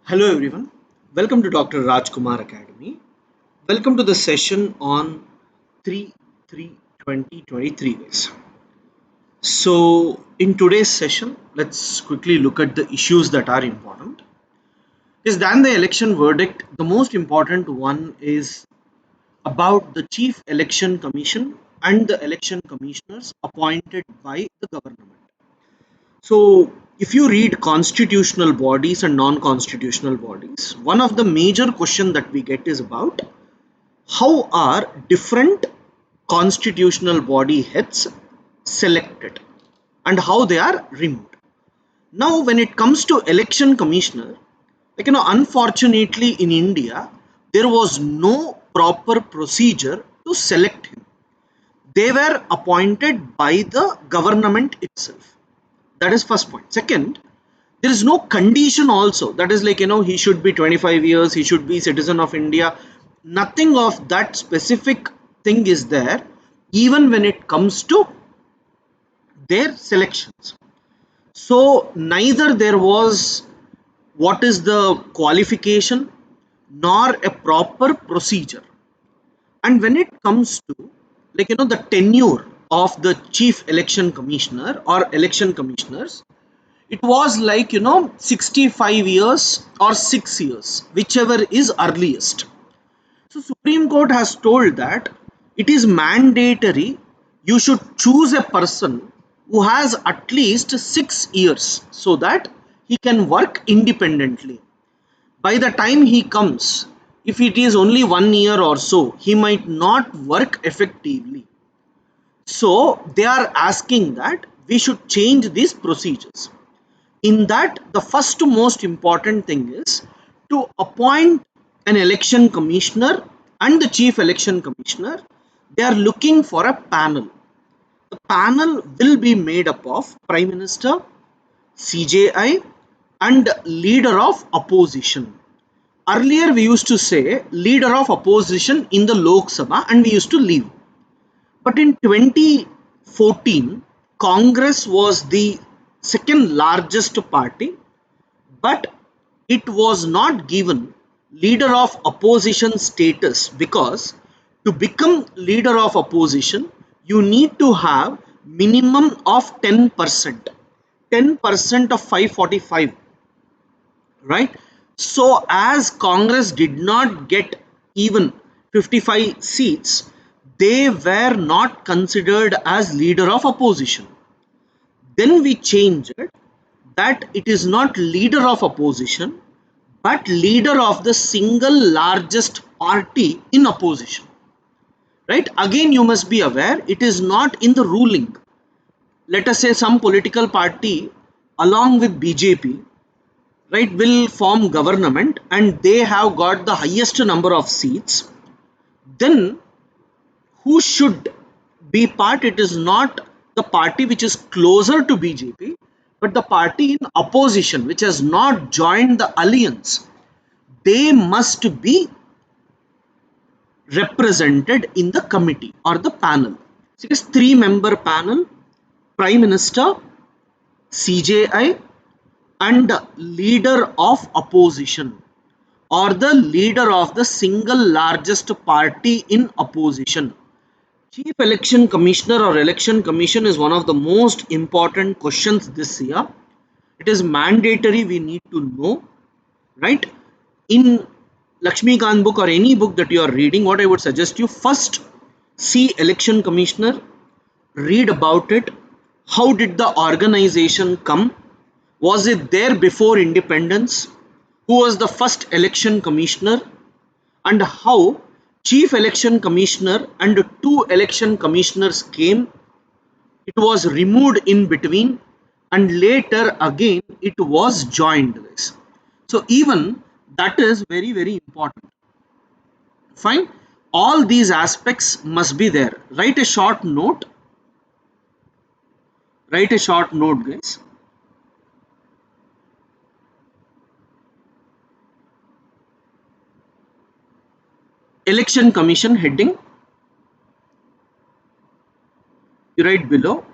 Hello everyone. Welcome to Dr. Rajkumar Academy. Welcome to the session on 3-3-2023 guys. So in today's session, let's quickly look at the issues that are important. Is than the election verdict, the most important one is about the Chief Election Commission and the election commissioners appointed by the government. So, if you read constitutional bodies and non-constitutional bodies, one of the major question that we get is about how are different constitutional body heads selected and how they are removed. Now, when it comes to election commissioner, unfortunately in India, there was no proper procedure to select him. They were appointed by the government itself. That is first point. Second, there is no condition also, that is he should be 25 years, he should be citizen of India. Nothing of that specific thing is there, even when it comes to their selections. So neither there was what is the qualification nor a proper procedure. And when it comes to the tenure of the chief election commissioner or election commissioners, it was 65 years or 6 years, whichever is earliest. So Supreme Court has told that it is mandatory you should choose a person who has at least 6 years so that he can work independently. By the time he comes, if it is only 1 year or so, he might not work effectively. So they are asking that we should change these procedures. In that, the first most important thing is to appoint an election commissioner and the chief election commissioner. They are looking for a panel. The panel will be made up of Prime Minister, CJI, and leader of opposition. Earlier, we used to say leader of opposition in the Lok Sabha and we used to leave. But in 2014, Congress was the second largest party, but it was not given leader of opposition status because to become leader of opposition, you need to have minimum of 10%. 10% of 545, right? So as Congress did not get even 55 seats, they were not considered as leader of opposition. Then we changed it that it is not leader of opposition but leader of the single largest party in opposition, right? Again, you must be aware it is not in the ruling. Let us say some political party along with BJP, right, will form government and they have got the highest number of seats. Then who should be part? It is not the party which is closer to BJP, but the party in opposition which has not joined the alliance. They must be represented in the committee or the panel. So it is three-member panel: Prime Minister, CJI, and leader of opposition or the leader of the single largest party in opposition. Chief Election Commissioner or Election Commission is one of the most important questions this year. It is mandatory, we need to know, right? In Lakshmikant book or any book that you are reading, what I would suggest you first see Election Commissioner, read about it. How did the organization come? Was it there before independence? Who was the first election commissioner? And how chief election commissioner and two election commissioners came? It was removed in between and later again it was joined, guys. So even that is very very important. Fine. All these aspects must be there. Write a short note. Write a short note, guys. Election Commission heading. You write below.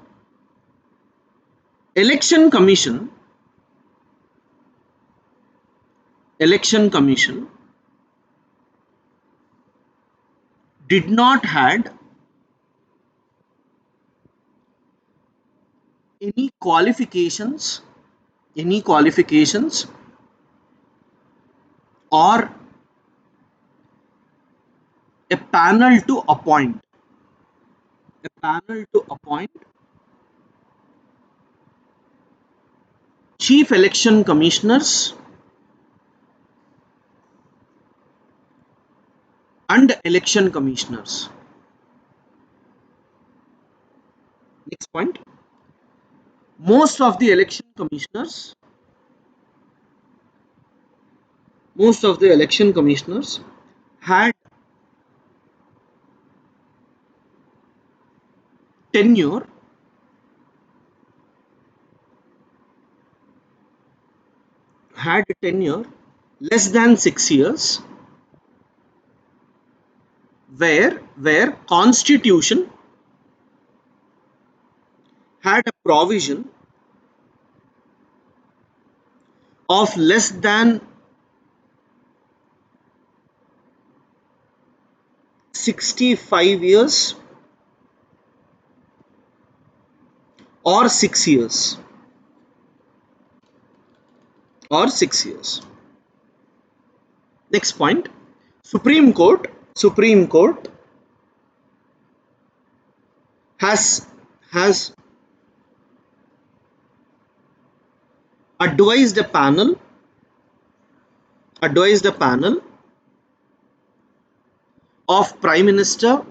Election Commission. election commission did not had any qualifications any qualifications or a panel to appoint chief election commissioners and election commissioners. Next point, most of the election commissioners had tenure less than 6 years, where constitution had a provision of less than 65 years or 6 years or 6 years. Next point, Supreme Court has advised a panel of Prime Minister,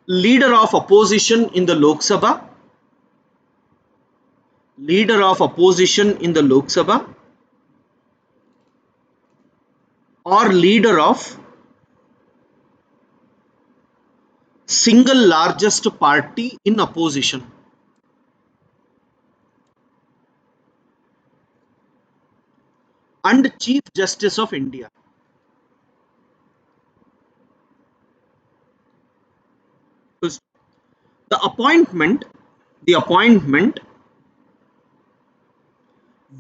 leader of opposition in the Lok Sabha, or leader of single largest party in opposition, and Chief Justice of India. The appointment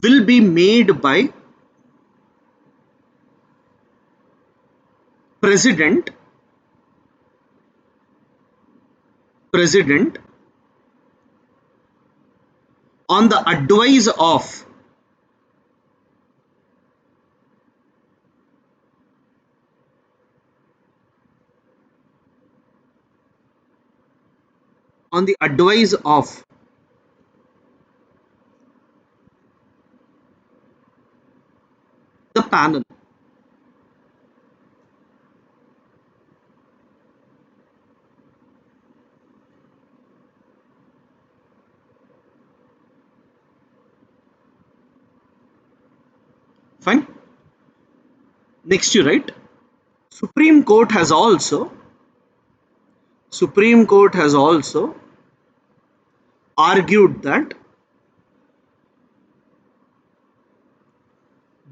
will be made by president on the advice of the panel. Fine. Next you write, Supreme Court has also argued that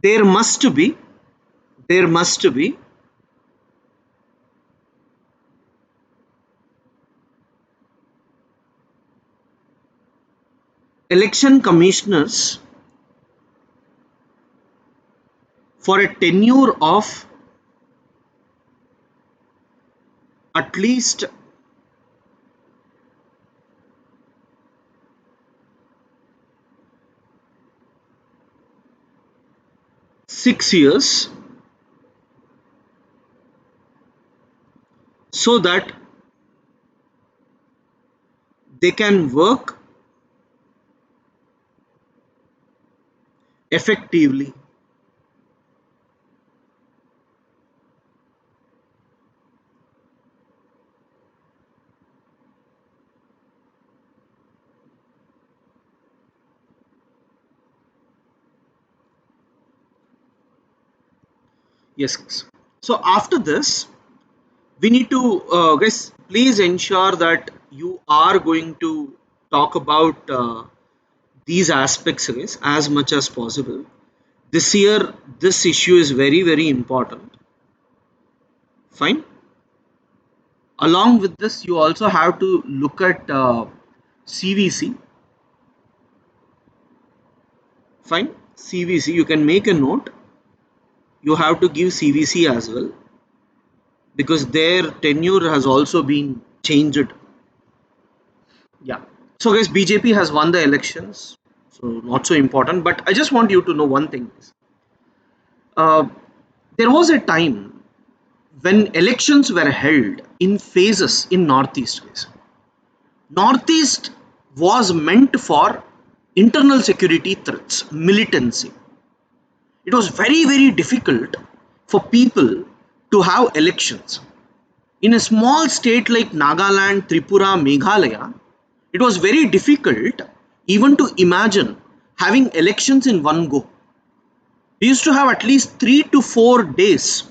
there must be election commissioners for a tenure of at least 6 years, so that they can work effectively. Yes. So after this, we need to, guys, please ensure that you are going to talk about these aspects, guys, as much as possible. This year, this issue is very, very important. Fine. Along with this, you also have to look at CVC. Fine. CVC, you can make a note. You have to give CVC as well because their tenure has also been changed. Yeah. So guys, BJP has won the elections. So not so important, but I just want you to know one thing. Uh, there was a time when elections were held in phases in Northeast, guys. Northeast was meant for internal security threats, militancy. It was very, very difficult for people to have elections. In a small state like Nagaland, Tripura, Meghalaya, it was very difficult even to imagine having elections in one go. We used to have at least 3 to 4 days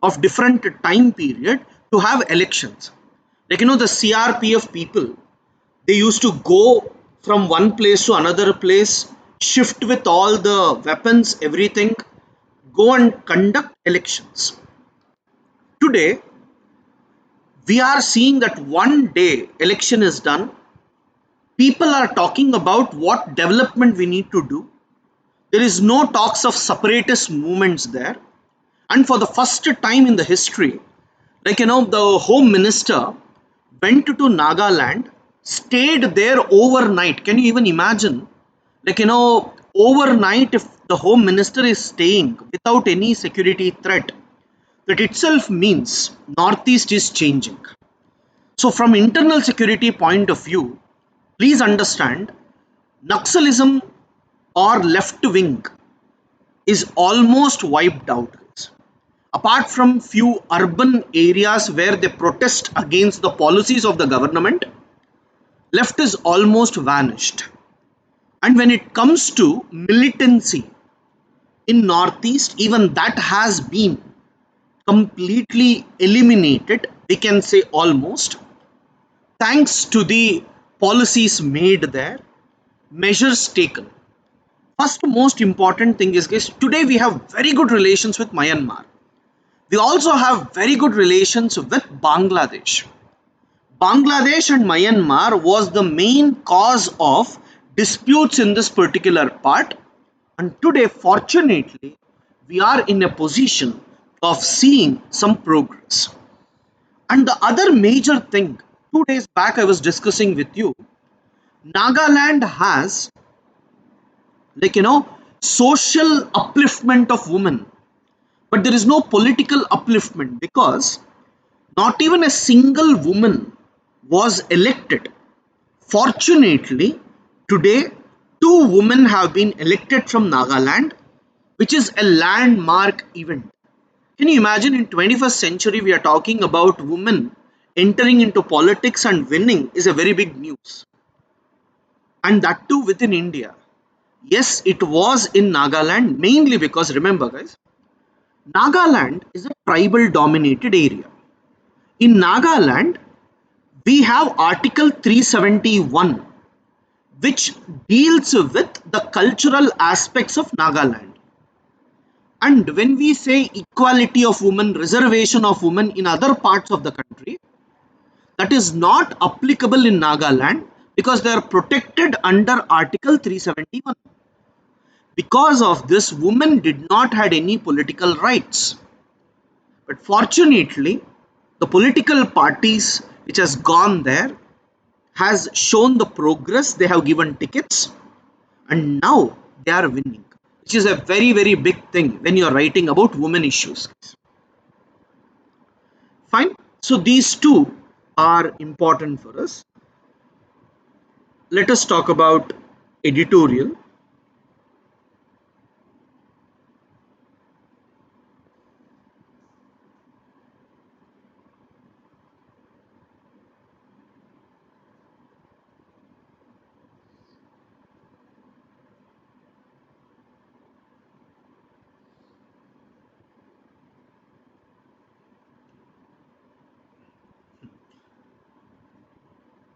of different time period to have elections. Like the CRPF people, they used to go from one place to another place, shift with all the weapons, everything, go and conduct elections. Today, we are seeing that one day election is done. People are talking about what development we need to do. There is no talks of separatist movements there. And for the first time in the history, the home minister went to Nagaland, stayed there overnight. Can you even imagine? Overnight, if the home minister is staying without any security threat, that itself means Northeast is changing. So, from internal security point of view, please understand Naxalism or left wing is almost wiped out. Apart from few urban areas where they protest against the policies of the government, left is almost vanished. And when it comes to militancy in Northeast, even that has been completely eliminated, we can say almost, thanks to the policies made there, measures taken. First, most important thing is, guys, today we have very good relations with Myanmar. We also have very good relations with Bangladesh. Bangladesh and Myanmar was the main cause of disputes in this particular part, and today, fortunately, we are in a position of seeing some progress. And the other major thing, 2 days back, I was discussing with you, Nagaland has, social upliftment of women, but there is no political upliftment because not even a single woman was elected. Fortunately, today two women have been elected from Nagaland, which is a landmark event. Can you imagine in 21st century we are talking about women entering into politics and winning is a very big news. And that too within India. Yes, it was in Nagaland mainly because remember guys, Nagaland is a tribal dominated area. In Nagaland, we have Article 371 which deals with the cultural aspects of Nagaland. And when we say equality of women, reservation of women in other parts of the country, that is not applicable in Nagaland because they are protected under Article 371. Because of this, women did not had any political rights. But fortunately, the political parties which has gone there has shown the progress. They have given tickets and now they are winning, which is a very, very big thing when you are writing about women issues. Fine. So these two are important for us. Let us talk about editorial.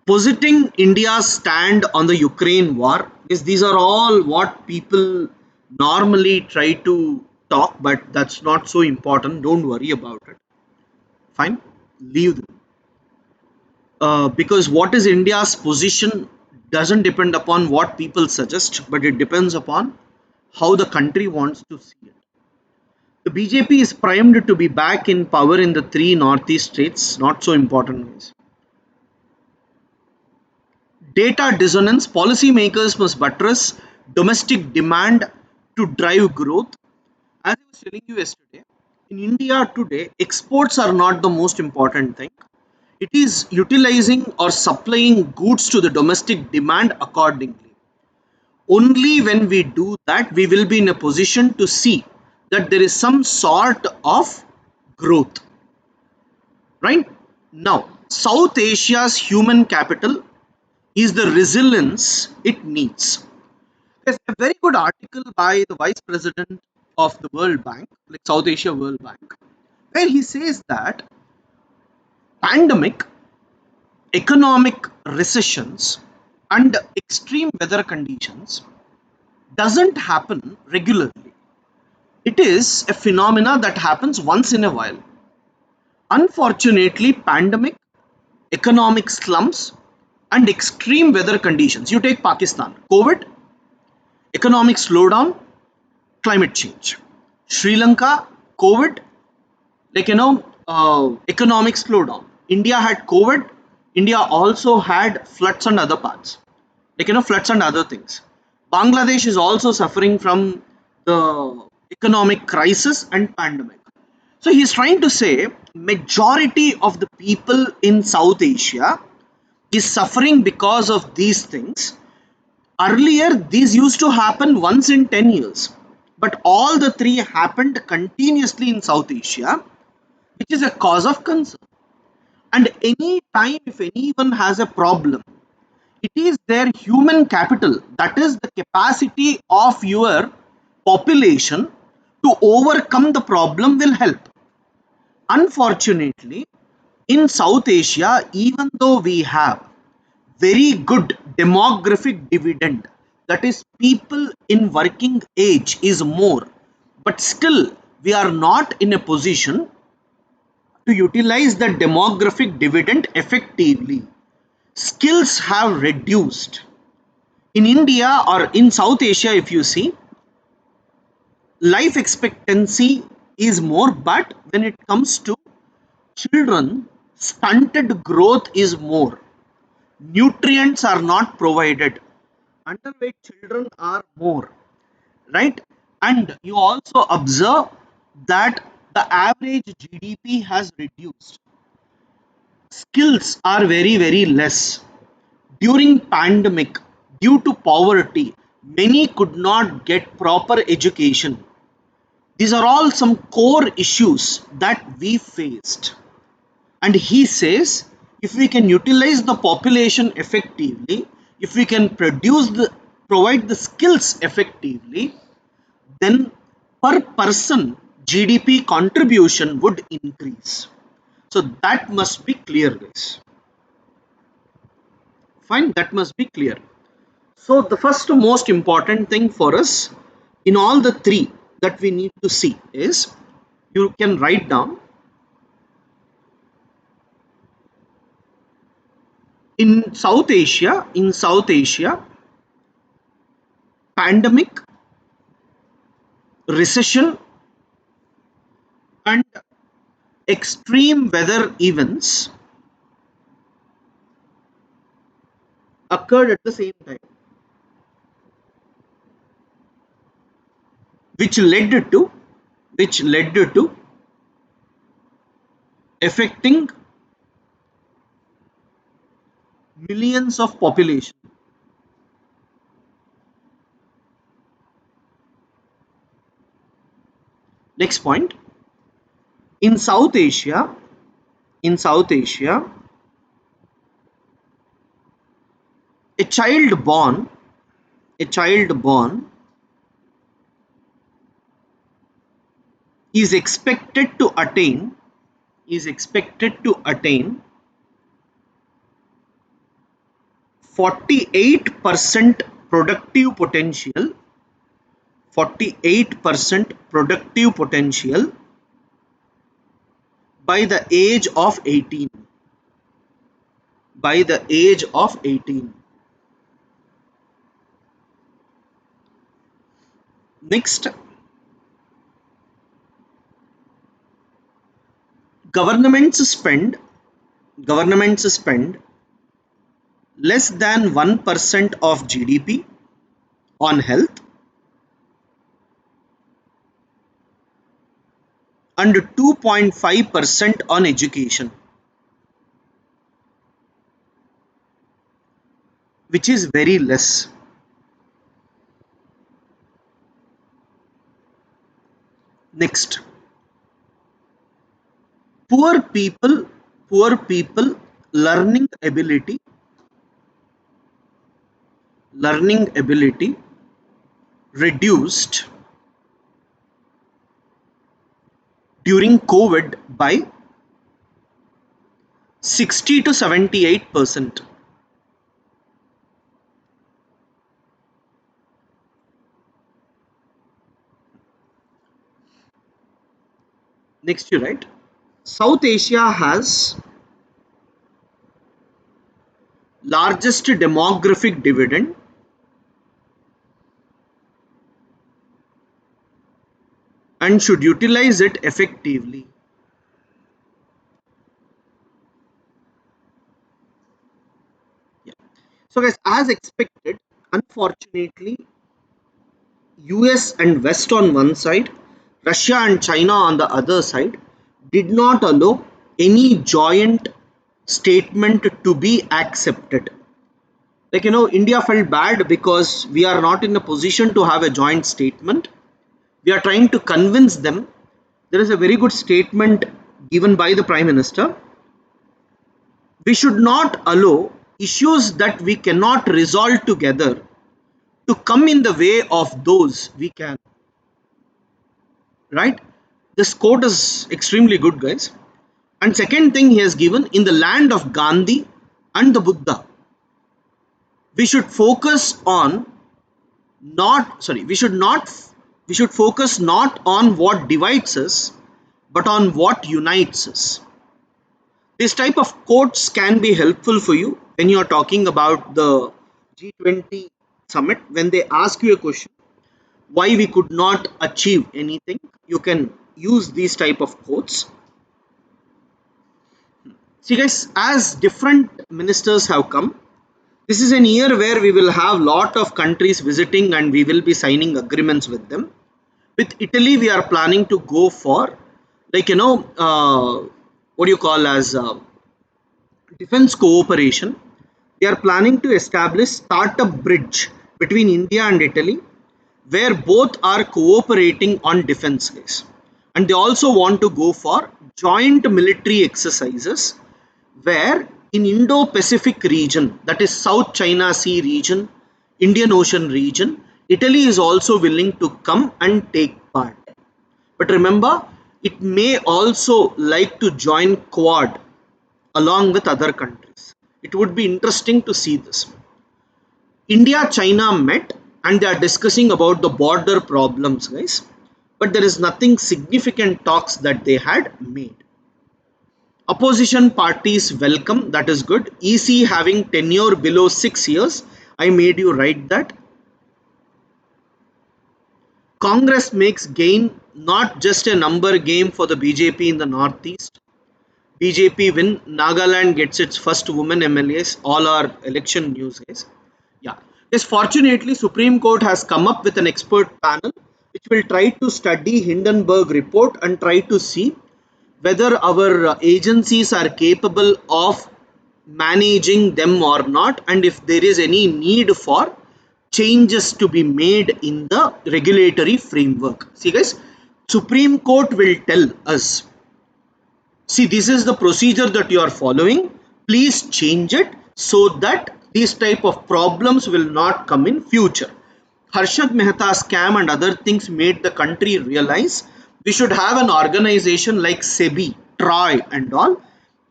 Positing India's stand on the Ukraine war is these are all what people normally try to talk, but that's not so important. Don't worry about it. Fine, leave them. Because what is India's position doesn't depend upon what people suggest, but it depends upon how the country wants to see it. The BJP is primed to be back in power in the three northeast states, not so important ways. Data dissonance, policymakers must buttress domestic demand to drive growth. As I was telling you yesterday, in India today, exports are not the most important thing. It is utilizing or supplying goods to the domestic demand accordingly. Only when we do that, we will be in a position to see that there is some sort of growth. Right? Now, South Asia's human capital is the resilience it needs. There's a very good article by the vice president of the World Bank, like South Asia World Bank, where he says that pandemic, economic recessions, and extreme weather conditions doesn't happen regularly. It is a phenomena that happens once in a while. Unfortunately, pandemic, economic slumps, and extreme weather conditions. You take Pakistan, COVID, economic slowdown, climate change. Sri Lanka, COVID, economic slowdown. India had COVID. India also had floods and other parts, floods and other things. Bangladesh is also suffering from the economic crisis and pandemic. So he's trying to say majority of the people in South Asia is suffering because of these things. Earlier, these used to happen once in 10 years, but all the three happened continuously in South Asia, which is a cause of concern. And any time if anyone has a problem, it is their human capital, that is the capacity of your population to overcome the problem will help. Unfortunately, in South Asia, even though we have very good demographic dividend, that is people in working age is more, but still we are not in a position to utilize the demographic dividend effectively. Skills have reduced. In India or in South Asia, if you see, life expectancy is more, but when it comes to children, stunted growth is more. Nutrients are not provided. Underweight children are more, right? And you also observe that the average GDP has reduced. Skills are very, very less. During pandemic, due to poverty, many could not get proper education. These are all some core issues that we faced. And he says if we can utilize the population effectively, if we can provide the skills effectively, then per person GDP contribution would increase. So that must be clear, guys. Fine, that must be clear. So the first most important thing for us in all the three that we need to see is, you can write down, in South Asia, pandemic, recession, and extreme weather events occurred at the same time, which led to affecting millions of population. Next point, in South Asia, in South Asia, a child born, a child born is expected to attain is expected to attain 48% productive potential, 48% productive potential by the age of 18, by the age of 18. Next, governments spend governments spend less than 1% of GDP on health and 2.5% on education, which is very less. Next, poor people poor people learning ability learning ability reduced during COVID by 60 to 78%. Next, you write South Asia has largest demographic dividend and should utilize it effectively. Yeah. So guys, as expected, unfortunately, US and West on one side, Russia and China on the other side did not allow any joint statement to be accepted. Like, India felt bad because we are not in a position to have a joint statement. We are trying to convince them. There is a very good statement given by the Prime Minister. We should not allow issues that we cannot resolve together to come in the way of those we can. Right? This quote is extremely good, guys. And second thing he has given, in the land of Gandhi and the Buddha, we should focus on not sorry we should not we should focus not on what divides us but on what unites us. This type of quotes can be helpful for you when you are talking about the G20 summit. When they ask you a question why we could not achieve anything, you can use these type of quotes. See guys, as different ministers have come, this is an year where we will have lot of countries visiting and we will be signing agreements with them. With Italy, we are planning to go for, like, what do you call as defense cooperation. They are planning to establish startup bridge between India and Italy, where both are cooperating on defense case. And they also want to go for joint military exercises where in Indo-Pacific region, that is South China Sea region, Indian Ocean region, Italy is also willing to come and take part. But remember, it may also like to join Quad along with other countries. It would be interesting to see this. India China met and they are discussing about the border problems, guys. But there is nothing significant talks that they had made. Opposition parties welcome, that is good. EC having tenure below 6 years, I made you write that. Congress makes gain, not just a number game for the BJP in the Northeast. BJP win, Nagaland gets its first woman MLAs, all our election news, guys. Yeah. Yes, fortunately, Supreme Court has come up with an expert panel which will try to study Hindenburg report and try to see whether our agencies are capable of managing them or not, and if there is any need for changes to be made in the regulatory framework. See guys, Supreme Court will tell us, see, this is the procedure that you are following, please change it so that these type of problems will not come in future. Harshad Mehta scam and other things made the country realize we should have an organization like SEBI, TROI and all,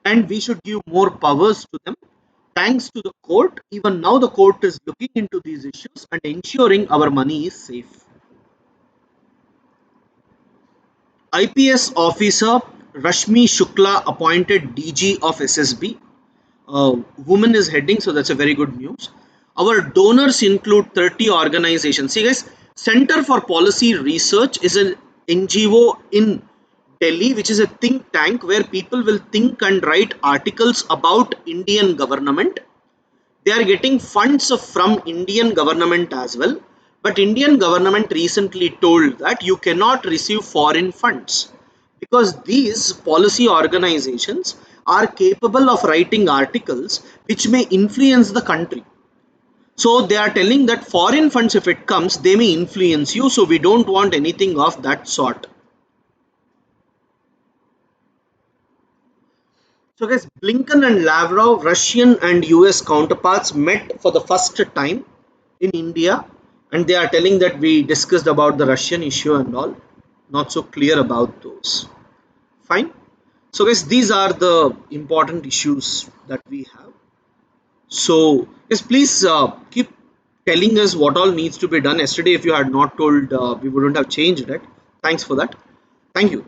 and we should give more powers to them. Thanks to the court, even now the court is looking into these issues and ensuring our money is safe. IPS officer Rashmi Shukla appointed DG of SSB. Woman is heading, so that's a very good news. Our donors include 30 organizations. See guys, Center for Policy Research is an NGO in Delhi, which is a think tank where people will think and write articles about Indian government. They are getting funds from Indian government as well, but Indian government recently told that you cannot receive foreign funds because these policy organizations are capable of writing articles which may influence the country. So they are telling that foreign funds, if it comes, they may influence you, so we don't want anything of that sort. So guys, Blinken and Lavrov, Russian and US counterparts, met for the first time in India, and they are telling that we discussed about the Russian issue and all. Not so clear about those. Fine. So guys, these are the important issues that we have. So yes, please keep telling us what all needs to be done. Yesterday, if you had not told, we wouldn't have changed it. Thanks for that. Thank you.